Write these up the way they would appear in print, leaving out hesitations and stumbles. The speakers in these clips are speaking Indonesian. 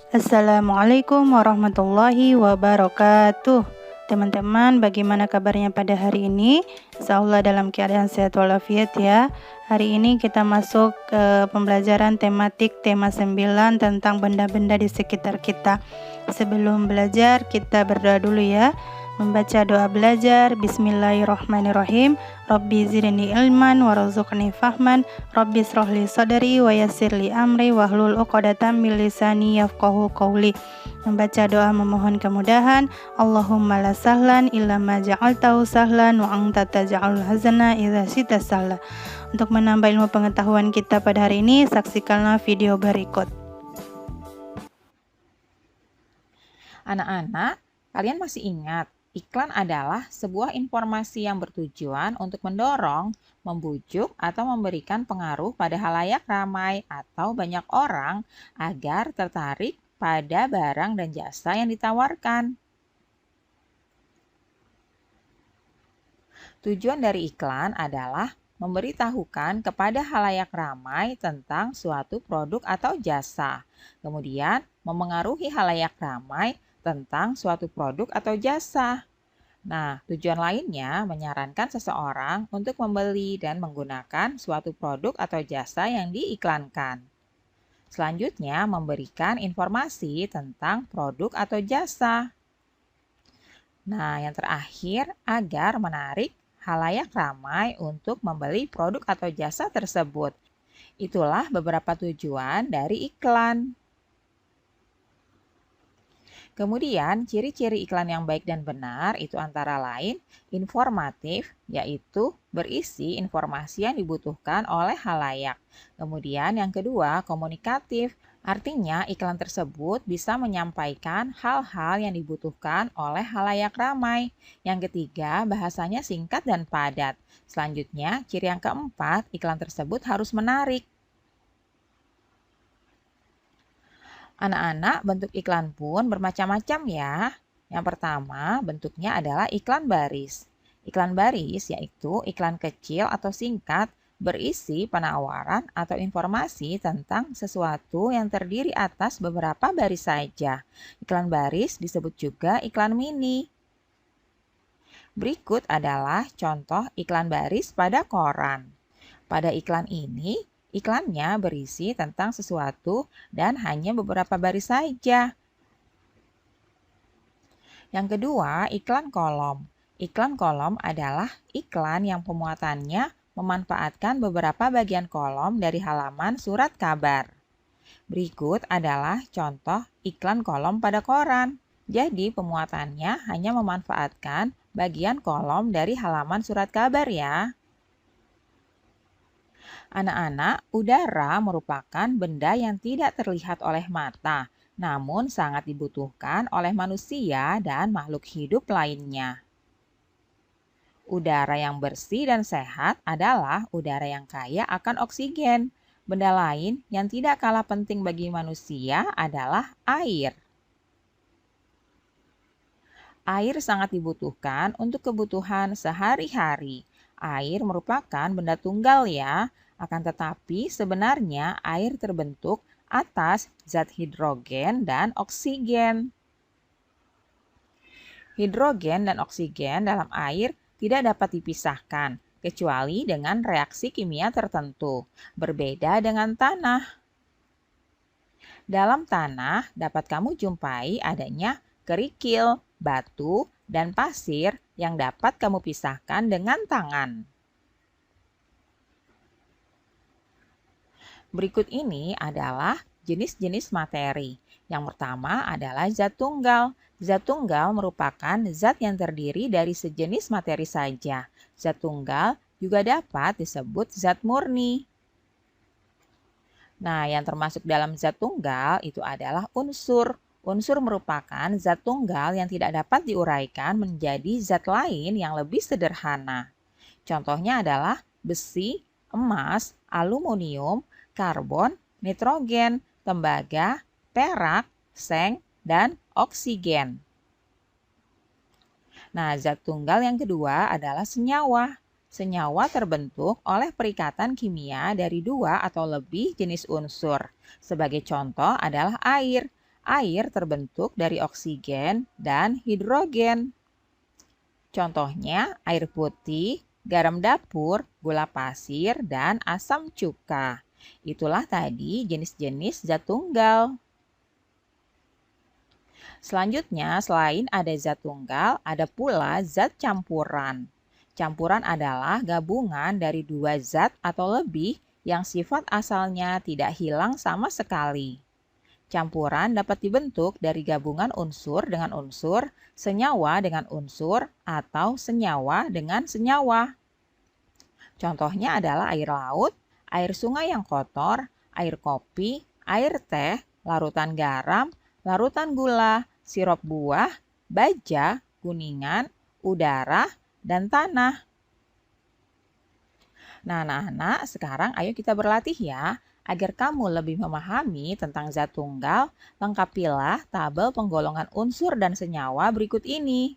Assalamualaikum warahmatullahi wabarakatuh. Teman-teman, bagaimana kabarnya pada hari ini? Insyaallah dalam keadaan sehat walafiat ya. Hari ini kita masuk ke pembelajaran tematik tema 9 tentang benda-benda di sekitar kita. Sebelum belajar, kita berdoa dulu ya. Membaca doa belajar. Bismillahirrahmanirrahim. Rabbi zidni ilman warzuqni fahman. Rabbi shrahli sadri wa yassirli amri wahlul 'uqdatam min lisani yafqahu qawli. Membaca doa memohon kemudahan. Allahumma la sahlan illa ma ja'altahu sahlan wa anta taj'alul hazana idza syi'ta sahla. Untuk menambah ilmu pengetahuan kita pada hari ini, saksikanlah video berikut. Anak-anak, kalian masih ingat, iklan adalah sebuah informasi yang bertujuan untuk mendorong, membujuk, atau memberikan pengaruh pada halayak ramai atau banyak orang agar tertarik pada barang dan jasa yang ditawarkan. Tujuan dari iklan adalah memberitahukan kepada halayak ramai tentang suatu produk atau jasa, kemudian memengaruhi halayak ramai tentang suatu produk atau jasa. Nah, tujuan lainnya menyarankan seseorang untuk membeli dan menggunakan suatu produk atau jasa yang diiklankan. Selanjutnya, memberikan informasi tentang produk atau jasa. Nah, yang terakhir, agar menarik halayak ramai untuk membeli produk atau jasa tersebut. Itulah beberapa tujuan dari iklan. Kemudian, ciri-ciri iklan yang baik dan benar itu antara lain informatif, yaitu berisi informasi yang dibutuhkan oleh halayak. Kemudian yang kedua, komunikatif, artinya iklan tersebut bisa menyampaikan hal-hal yang dibutuhkan oleh halayak ramai. Yang ketiga, bahasanya singkat dan padat. Selanjutnya, ciri yang keempat, iklan tersebut harus menarik. Anak-anak, bentuk iklan pun bermacam-macam ya. Yang pertama, bentuknya adalah iklan baris. Iklan baris yaitu iklan kecil atau singkat berisi penawaran atau informasi tentang sesuatu yang terdiri atas beberapa baris saja. Iklan baris disebut juga iklan mini. Berikut adalah contoh iklan baris pada koran. Pada iklan ini, iklannya berisi tentang sesuatu dan hanya beberapa baris saja. Yang kedua, iklan kolom. Iklan kolom adalah iklan yang pemuatannya memanfaatkan beberapa bagian kolom dari halaman surat kabar. Berikut adalah contoh iklan kolom pada koran. Jadi, pemuatannya hanya memanfaatkan bagian kolom dari halaman surat kabar ya. Anak-anak, udara merupakan benda yang tidak terlihat oleh mata, namun sangat dibutuhkan oleh manusia dan makhluk hidup lainnya. Udara yang bersih dan sehat adalah udara yang kaya akan oksigen. Benda lain yang tidak kalah penting bagi manusia adalah air. Air sangat dibutuhkan untuk kebutuhan sehari-hari. Air merupakan benda tunggal ya. Akan tetapi sebenarnya air terbentuk atas zat hidrogen dan oksigen. Hidrogen dan oksigen dalam air tidak dapat dipisahkan, kecuali dengan reaksi kimia tertentu, berbeda dengan tanah. Dalam tanah dapat kamu jumpai adanya kerikil, batu, dan pasir yang dapat kamu pisahkan dengan tangan. Berikut ini adalah jenis-jenis materi. Yang pertama adalah zat tunggal. Zat tunggal merupakan zat yang terdiri dari sejenis materi saja. Zat tunggal juga dapat disebut zat murni. Nah, yang termasuk dalam zat tunggal itu adalah unsur. Unsur merupakan zat tunggal yang tidak dapat diuraikan menjadi zat lain yang lebih sederhana. Contohnya adalah besi, emas, aluminium, karbon, nitrogen, tembaga, perak, seng, dan oksigen. Nah, zat tunggal yang kedua adalah senyawa. Senyawa terbentuk oleh perikatan kimia dari dua atau lebih jenis unsur. Sebagai contoh adalah air. air terbentuk dari oksigen dan hidrogen. Contohnya air putih, garam dapur, gula pasir, dan asam cuka. Itulah tadi jenis-jenis zat tunggal. Selanjutnya, selain ada zat tunggal, ada pula zat campuran. Campuran adalah gabungan dari dua zat atau lebih yang sifat asalnya tidak hilang sama sekali. Campuran dapat dibentuk dari gabungan unsur dengan unsur, senyawa dengan unsur, atau senyawa dengan senyawa. Contohnya adalah air laut, air sungai yang kotor, air kopi, air teh, larutan garam, larutan gula, sirup buah, baja, kuningan, udara, dan tanah. Nah, anak-anak, sekarang ayo kita berlatih ya. Agar kamu lebih memahami tentang zat tunggal, lengkapilah tabel penggolongan unsur dan senyawa berikut ini.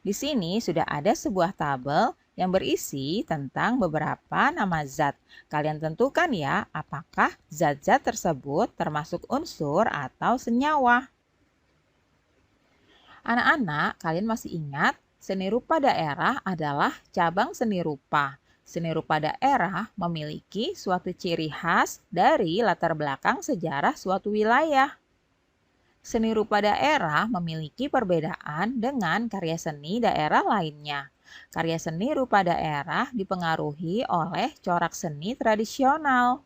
Di sini sudah ada sebuah tabel yang berisi tentang beberapa nama zat. Kalian tentukan ya, apakah zat-zat tersebut termasuk unsur atau senyawa. Anak-anak, kalian masih ingat seni rupa daerah adalah cabang seni rupa. Seni rupa daerah memiliki suatu ciri khas dari latar belakang sejarah suatu wilayah. Seni rupa daerah memiliki perbedaan dengan karya seni daerah lainnya. Karya seni rupa daerah dipengaruhi oleh corak seni tradisional.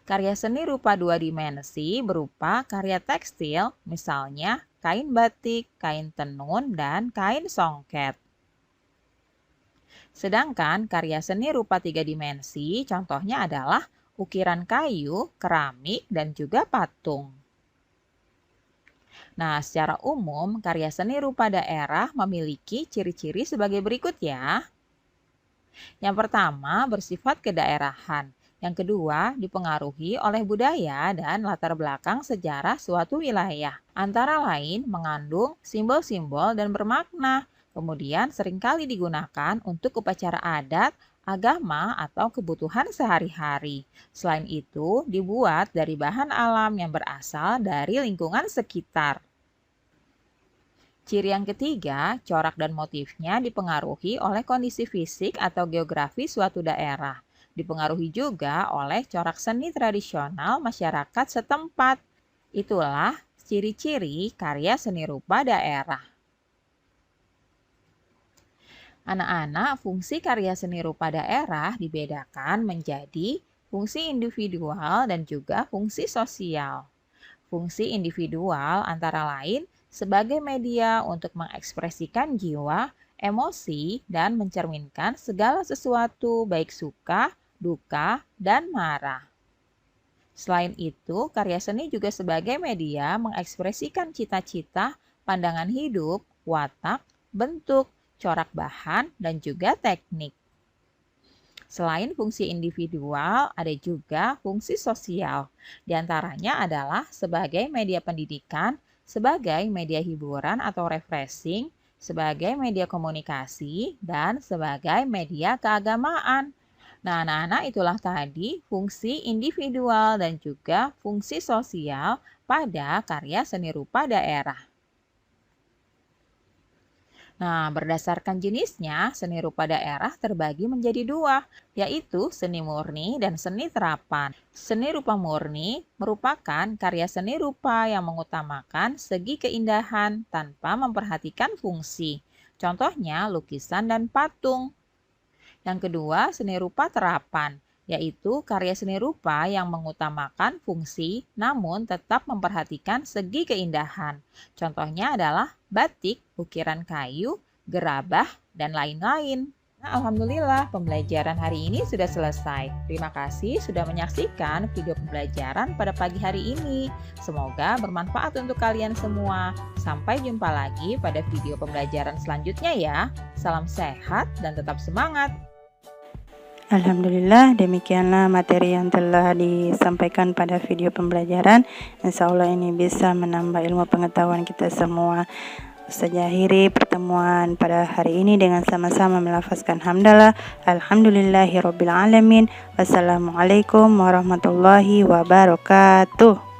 Karya seni rupa dua dimensi berupa karya tekstil, misalnya kain batik, kain tenun, dan kain songket. Sedangkan karya seni rupa tiga dimensi contohnya adalah ukiran kayu, keramik, dan juga patung. Nah, secara umum karya seni rupa daerah memiliki ciri-ciri sebagai berikut ya. Yang pertama bersifat kedaerahan. Yang kedua dipengaruhi oleh budaya dan latar belakang sejarah suatu wilayah. Antara lain mengandung simbol-simbol dan bermakna. Kemudian seringkali digunakan untuk upacara adat, agama, atau kebutuhan sehari-hari. Selain itu, dibuat dari bahan alam yang berasal dari lingkungan sekitar. Ciri yang ketiga, corak dan motifnya dipengaruhi oleh kondisi fisik atau geografi suatu daerah. Dipengaruhi juga oleh corak seni tradisional masyarakat setempat. Itulah ciri-ciri karya seni rupa daerah. Anak-anak, fungsi karya seni rupa daerah dibedakan menjadi fungsi individual dan juga fungsi sosial. Fungsi individual antara lain sebagai media untuk mengekspresikan jiwa, emosi, dan mencerminkan segala sesuatu baik suka, duka, dan marah. Selain itu, karya seni juga sebagai media mengekspresikan cita-cita, pandangan hidup, watak, bentuk, corak bahan, dan juga teknik. Selain fungsi individual, ada juga fungsi sosial. Di antaranya adalah sebagai media pendidikan, sebagai media hiburan atau refreshing, sebagai media komunikasi, dan sebagai media keagamaan. Nah, anak-anak, itulah tadi fungsi individual dan juga fungsi sosial pada karya seni rupa daerah. Nah, berdasarkan jenisnya, seni rupa daerah terbagi menjadi dua, yaitu seni murni dan seni terapan. Seni rupa murni merupakan karya seni rupa yang mengutamakan segi keindahan tanpa memperhatikan fungsi. Contohnya lukisan dan patung. Yang kedua, seni rupa terapan, yaitu karya seni rupa yang mengutamakan fungsi namun tetap memperhatikan segi keindahan. Contohnya adalah batik, ukiran kayu, gerabah, dan lain-lain. Nah, alhamdulillah pembelajaran hari ini sudah selesai. Terima kasih sudah menyaksikan video pembelajaran pada pagi hari ini. Semoga bermanfaat untuk kalian semua. Sampai jumpa lagi pada video pembelajaran selanjutnya ya. Salam sehat dan tetap semangat. Alhamdulillah, demikianlah materi yang telah disampaikan pada video pembelajaran. Insya Allah ini bisa menambah ilmu pengetahuan kita semua. Saya akhiri pertemuan pada hari ini dengan sama-sama melafazkan hamdalah. Alhamdulillahirabbil alamin. Wassalamualaikum warahmatullahi wabarakatuh.